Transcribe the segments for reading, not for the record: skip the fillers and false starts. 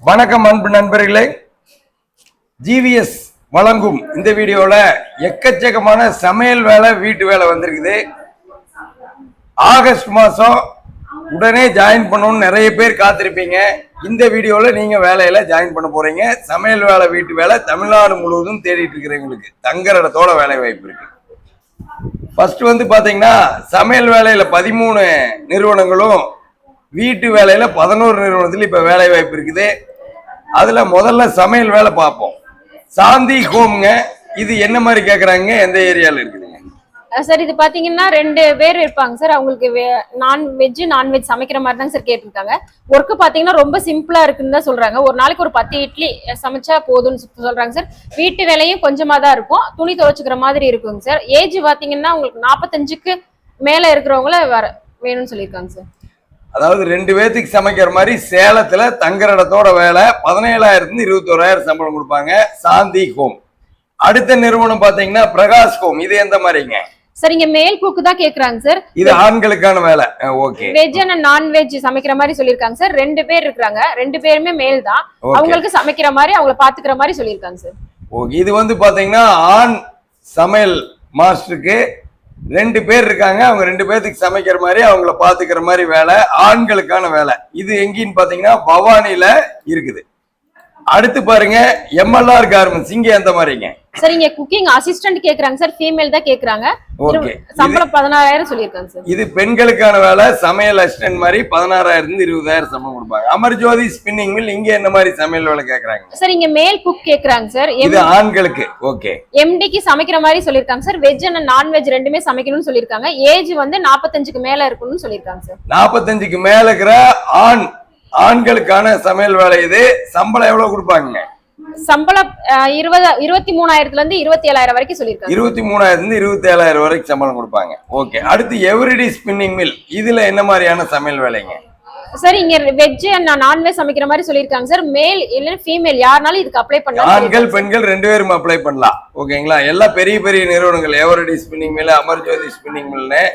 வணக்கம் அன்பு நண்பர்களே, ஜிவிஎஸ் வழங்கும் இந்த வீடியோல எக்கச்சக்கமான சமையல் வேலை வீட்டு வேலை வந்திருக்குது. ஆகஸ்ட் மாசம் உடனே ஜாயின் பண்ணணும்னு நிறைய பேர் காத்திருப்பீங்க. இந்த வீடியோல நீங்க வேலையில ஜாயின் பண்ண போறீங்க. சமையல் வேலை வீட்டு வேலை தமிழ்நாடு முழுவதும் தேடிட்டு இருக்கிறவங்களுக்கு தங்குற இடத்தோட வேலை வாய்ப்பு இருக்கு. ஃபர்ஸ்ட் பாத்தீங்கன்னா சமையல் வேலையில 13 நிறுவனங்களும் வீட்டு வேலையில 11 நிறுவனத்துல இப்ப வேலை வாய்ப்பு இருக்குது. அதுல முதல்ல சமையல் வேலை பார்ப்போம். சாந்தி ஹோம்ங்க. இது என்ன மாதிரி கேக்குறாங்க, எந்த ஏரியால இருக்குதுங்க சார்? இது பாத்தீங்கன்னா 2 பேர் இருப்பாங்க சார். அவங்களுக்கு நான்வெஜ் சமைக்கிற மாதிரி தான் சார் கேட்டிருக்காங்க. ஒர்க்கு பாத்தீங்கன்னா ரொம்ப சிம்பிளா இருக்குன்னு தான் சொல்றாங்க. ஒரு நாளைக்கு ஒரு 10 இட்லி சமைச்சா போதும்னு சொல்றாங்க சார். வீட்டு வேலையும் கொஞ்சமா தான் இருக்கும், துணி துவைச்சுக்கிற மாதிரி இருக்குங்க சார். ஏஜ் பாத்தீங்கன்னா உங்களுக்கு 45க்கு மேல இருக்கிறவங்கள வேணும்னு சொல்லியிருக்காங்க சார். அதாவது 2 பேத்துக்கு சமைக்கிற மாதிரி சேலத்துல தங்குற இடத்தோட வேலை 17,000 21,000 சம்பளம் கொடுப்பாங்க. சாந்தி ஹோம். அடுத்த நிறுவனம் பாத்தீங்கன்னா பிரகாஷ் ஹோம். இது எந்த மாதிரிங்க சார்? இங்க மேல் குக்கு தான் கேக்குறாங்க சார். இது ஆண்களுக்கான வேலை. ஓகே. வெஜ் அண்ட் நான்வெஜ் சமைக்கிற மாதிரி சொல்லிருக்காங்க சார். 2 பேர் இருக்காங்க, 2 பேருமே மேல் தான். அவங்களுக்கு சமைக்கிற மாதிரி அவங்கள பாத்துக்கிற மாதிரி சொல்லிருக்காங்க சார். ஓகே. இது பாத்தீங்கன்னா ஆண் சமையல் மாஸ்டருக்கு 2 பேர் இருக்காங்க. அவங்க 2 பேருக்கு சமைக்கிற மாதிரி அவங்கள பாத்துக்கிற மாதிரி வேலை, ஆண்களுக்கான வேலை. இது எங்கன்னு பாத்தீங்கன்னா பவானில இருக்குது. அடுத்து பாருங்க எம்எல்ஆர் கார்மெண்ட்ஸ். இங்க எந்த மாதிரிங்க சார்? இங்க குக்கிங் அசிஸ்டன்ட் கேக்குறாங்க சார். ஃபீமேல் தான் கேக்குறாங்க. ஓகே. சம்பளம் 16,000 சொல்லிருக்காங்க சார். இது பெண்களுக்கான வேலை. சமையல் அசிஸ்டன்ட் மாதிரி 16,000 20,000 சம்பளம் கொடுப்பாங்க. Amarjothi spinning mill. இங்க என்ன மாதிரி சமையல் வேலை கேக்குறாங்க சார்? இங்க மேல் குக் கேக்குறாங்க சார். இது ஆண்களுக்கு. ஓகே. எம்டிக்கு சமைக்கிற மாதிரி சொல்லிருக்காங்க சார். வெஜ் அண்ட் நான்வெஜ் ரெண்டுமே சமைக்கணும்னு சொல்லிருக்காங்க. ஏஜ் 45க்கு மேல இருக்கணும்னு சொல்லிருக்காங்க சார். 45க்கு மேல இருக்கிற ஆண்களுக்கான சமையல் வேலை. இது சம்பளம் எவ்வளவு கொடுப்பாங்க? சம்பளம் 23,000 இருந்து 27,000 வரைக்கும் சொல்லிருக்காங்க. 23,000 இருந்து 27,000 வரைக்கும் சம்பளம் கொடுப்பாங்க. ஓகே. அடுத்து எவ்ரிடே ஸ்பின்னிங் மில். இதுல என்ன மாதிரியான சமையல் வேலைங்க சார்? இங்க வெஜ் அண்ட் நான்வெஜ் சமைக்கிற மாதிரி சொல்லிருக்காங்க சார். மேல் இல்ல ஃபீமேல் யாருனாலும் இதுக்கு அப்ளை பண்ணலாம். ஆண்கள் பெண்கள் 2 பேரும் அப்ளை பண்ணலாம். ஓகேங்களா? எல்லா பெரிய பெரிய நிறுவனங்கள் everyday spinning mill, Amarjothi spinning மில்னு.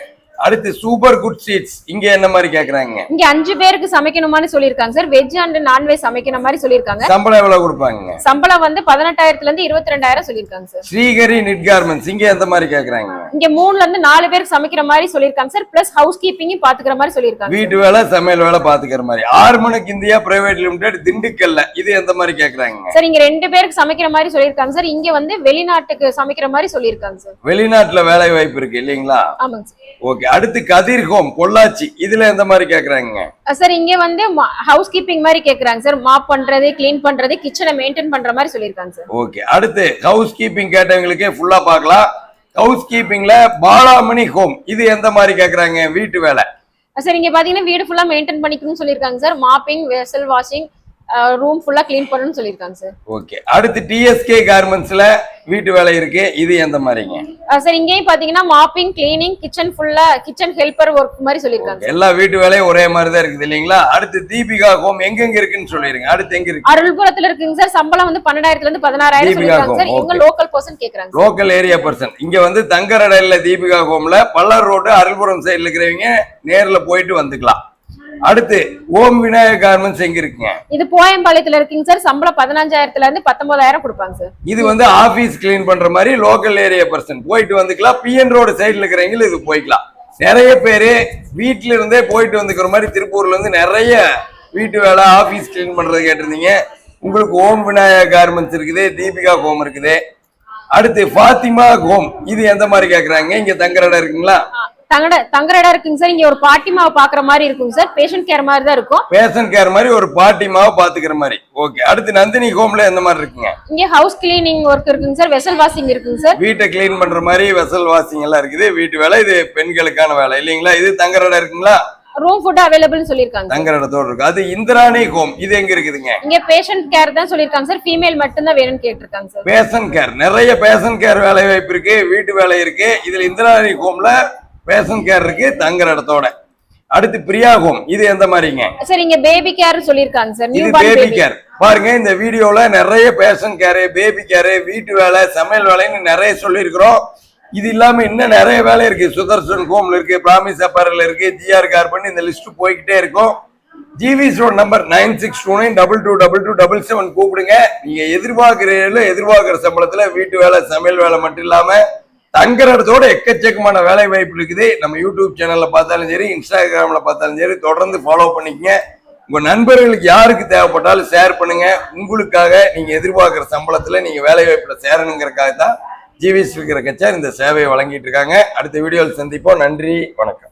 அடுத்து சூப்பர் குட் சீட்ஸ். இங்க என்ன மாதிரி கேக்குறாங்க? இங்க 5 பேருக்கு சமைக்கணும்னு சொல்லிருக்காங்க சார். வெஜ் அண்ட் நான்வெஜ் சமைக்கிற மாதிரி சொல்லிருக்காங்க. சம்பளம் எவ்வளவு கொடுப்பாங்க? சம்பளம் 18,000 இருந்து 22,000 சொல்லிருக்காங்க சார். Srikari knit garments. இங்க எந்த மாதிரி கேக்குறாங்க? இங்க 3ல இருந்து 4 பேருக்கு சமைக்கிற மாதிரி சொல்லிருக்காங்க சார். பிளஸ் ஹவுஸ் கீப்பிங் பாத்துக்கிற மாதிரி சொல்லிருக்காங்க. வீட்டு வேலை சமையல் வேலை பாத்துக்கிற மாதிரி. ஆர்மனக் இந்தியா பிரைவேட் லிமிடெட் திண்டுக்கல்ல. இது எந்த மாதிரி கேக்குறாங்க சார்? இங்க 2 பேருக்கு சமைக்கிற மாதிரி சொல்லிருக்காங்க சார். இங்க வெளிநாட்டுக்கு சமைக்கிற மாதிரி சொல்லிருக்காங்க சார். வெளிநாட்டுல வேலை வாய்ப்பு இருக்கு இல்லீங்களா? ஆமாங்க சார். ஓகே. அடுத்து கதிர் ஹோம் பொள்ளாச்சி. இதுல எந்த மாதிரி கேக்குறாங்க சார்? இங்க ஹவுஸ் கீப்பிங் மாதிரி கேக்குறாங்க சார். மாப் பண்றது, கிளீன் பண்றது, கிச்சனை மெயின்டைன் பண்ற மாதிரி சொல்லிருக்காங்க சார். ஓகே. அடுத்து ஹவுஸ் கீப்பிங் கேட்டவங்களுக்கே ஃபுல்லா பார்க்கலாம். ஹவுஸ் கீப்பிங்ல பாலாமணி ஹோம். இது எந்த மாதிரி கேக்குறாங்க வீட்டு வேலை? சார் இங்க பாத்தீங்கன்னா வீடு ஃபுல்லா மெயின்டைன் பண்ணிக்கணும்னு சொல்லிருக்காங்க sir. Mopping, vessel washing, room ஃபுல்லா கிளீன் பண்ணணும்னு சொல்லிருக்காங்க சார். ஓகே. அடுத்து டிஎஸ்கே கார்மெண்ட்ஸ்ல வீட்டு வேலை இருக்கு. இது எந்த மாதிரிங்க சார்? இங்கேயும் பாத்தீங்கன்னா mopping, cleaning, kitchen helper work மாதிரி சொல்லிருக்காங்க. எல்லா வீட்டு வேலையும் ஒரே மாதிரி தான் இருக்குது இல்லீங்களா? அடுத்து தீபிகா ஹோம் எங்க இருக்குன்னு சொல்லிருங்க. அடுத்து எங்க இருக்கு? அருள்புரத்துல இருக்குங்க சார். சம்பளம் 12,000 இருந்து 16,000 சொல்லிருக்காங்க சார். இவங்க லோக்கல் பர்சன் கேக்குறாங்க. Local area person. இங்க தங்கரட இல்ல தீபிகா ஹோம்ல பல்லர் ரோடு அருள்புரம் சைடுல இருக்கிறவங்க நேர்ல போயிட்டு வந்துக்கலாம். அடுத்து ஓம் விநாயக கார்மெண்ட்ஸ் எங்க இருக்குங்க? இது போயம்பாளையத்துல இருக்குங்க சார். சம்பளம் 15,000 இருந்து 19,000 கொடுப்பாங்க சார். இது ஆபீஸ் கிளீன் பண்ற மாதிரி லோக்கல் ஏரியா பர்சன் போயிட்டு வந்துக்கலாம். பிஎன் ரோடு சைடுல இருக்கிறவங்க இது போய்க்கலாம். நிறைய பேரு வீட்டுல இருந்தே போயிட்டு வந்துக்கிற மாதிரி திருப்பூர்ல இருந்து நிறைய வீட்டு வேலை ஆபீஸ் கிளீன் பண்றது கேட்டிருந்தீங்க. உங்களுக்கு ஓம் விநாயக கார்மெண்ட்ஸ் இருக்குது, தீபிகா ஹோம் இருக்குது. அடுத்து பாத்திமா ஹோம். இது எந்த மாதிரி கேக்குறாங்க? இங்க தங்குற இடம் இருக்குங்களா? தங்குற இடம் இருக்குங்க சார். இங்க ஒரு பாட்டிமாவை பாக்குற மாதிரி இருக்குங்க சார். பேஷண்ட் கேர் மாதிரி தான் இருக்கும். பேஷண்ட் கேர் மாதிரி ஒரு பாட்டிமாவை பாத்துக்கிற மாதிரி. ஓகே. அடுத்து நந்தினி ஹோம்ல எந்த மாதிரி இருக்குங்க? இங்க ஹவுஸ் கிளீனிங் ஒர்க் இருக்குங்க சார். வெசல் வாஷிங் இருக்குங்க சார். வீட்டை கிளீன் பண்ற மாதிரி வெசல் வாஷிங் எல்லாம் இருக்குது. வீட்டு வேலை. இது பெண்களுக்கான வேலை இல்லீங்களா? இது தங்குற இடம் இருக்குங்களா? ரூம் ஃபுட் அவைலபிள் சொல்லிருக்காங்க. தங்குற இடத்தோட இருக்கு. அது இந்திராணி ஹோம். இது எங்க இருக்குதுங்க? இங்க பேஷண்ட் கேர் தான் சொல்லிருக்காங்க சார். ஃபீமேல் மட்டும் தான் வேணும்னு கேட்டிருக்காங்க சார். Patient care. நிறைய பேஷண்ட் கேர் வேலை வாய்ப்பு இருக்கு. வீட்டு வேலை இருக்கு. இதுல இந்திராணி ஹோம்ல பேஷண்ட் கேர் இருக்கு தங்குற இடத்தோட. அடுத்து பிரியா ஹோம். இது எந்த மாதிரிங்க சார்? இங்க பேபி கேர் சொல்லிருக்காங்க சார். இது பேபி கேர். பாருங்க இந்த வீடியோல நிறைய பேஷண்ட் கேர், பேபி கேர், வீட்டு வேலை, சமையல் வேலைன்னு நிறைய சொல்லியிருக்கிறோம். இது இல்லாம இன்னும் நிறைய வேலை இருக்கு. சுதர்சன் ஹோம்ல இருக்கு, பிராமிஸ் அப்பரல் இருக்கு, ஜிஆர் கார்பன். இந்த லிஸ்ட் போய்கிட்டே இருக்கும். ஜிவிஸோட நம்பர் 9629222277 கூப்பிடுங்க. நீங்க எதிர்பார்க்கிற சம்பளத்துல வீட்டு வேலை சமையல் வேலை மட்டும் இல்லாம தங்குற இடத்தோட எக்கச்சக்கமான வேலை வாய்ப்பு இருக்குது. நம்ம யூடியூப் சேனல்ல பார்த்தாலும் சரி, இன்ஸ்டாகிராம்ல பார்த்தாலும் சரி, தொடர்ந்து ஃபாலோ பண்ணிக்கங்க. உங்க நண்பர்களுக்கு யாருக்கு தேவைப்பட்டாலும் ஷேர் பண்ணுங்க. உங்களுக்காக நீங்க எதிர்பார்க்கிற சம்பளத்துல நீங்க வேலை வாய்ப்புல சேரணுங்கிறதுக்காக தான் ஜிவிஸ் இருக்கிற கட்சியார் இந்த சேவையை வழங்கிட்டு இருக்காங்க. அடுத்த வீடியோவில் சந்திப்போம். நன்றி, வணக்கம்.